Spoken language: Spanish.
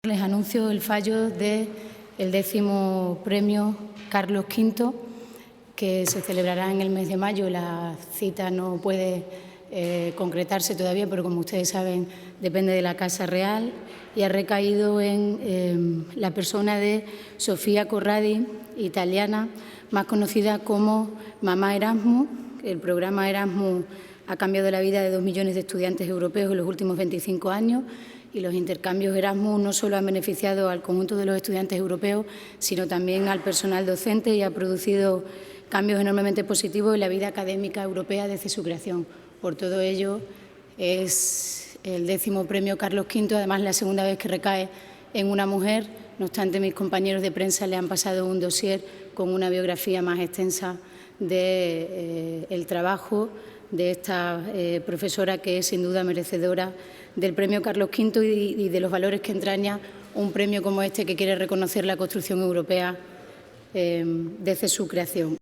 Les anuncio el fallo del 10º premio Carlos V, que se celebrará en el mes de mayo. La cita no puede concretarse todavía, pero como ustedes saben, depende de la Casa Real y ha recaído en la persona de Sofía Corradi, italiana, más conocida como Mamá Erasmus. El programa Erasmus ha cambiado la vida de 2 millones de estudiantes europeos en los últimos 25 años y los intercambios Erasmus no solo han beneficiado al conjunto de los estudiantes europeos, sino también al personal docente y ha producido cambios enormemente positivos en la vida académica europea desde su creación. Por todo ello, es el 10º premio Carlos V, además la segunda vez que recae en una mujer. No obstante, mis compañeros de prensa le han pasado un dossier con una biografía más extensa del trabajo de esta profesora, que es sin duda merecedora del premio Carlos V y de los valores que entraña un premio como este, que quiere reconocer la construcción europea desde su creación.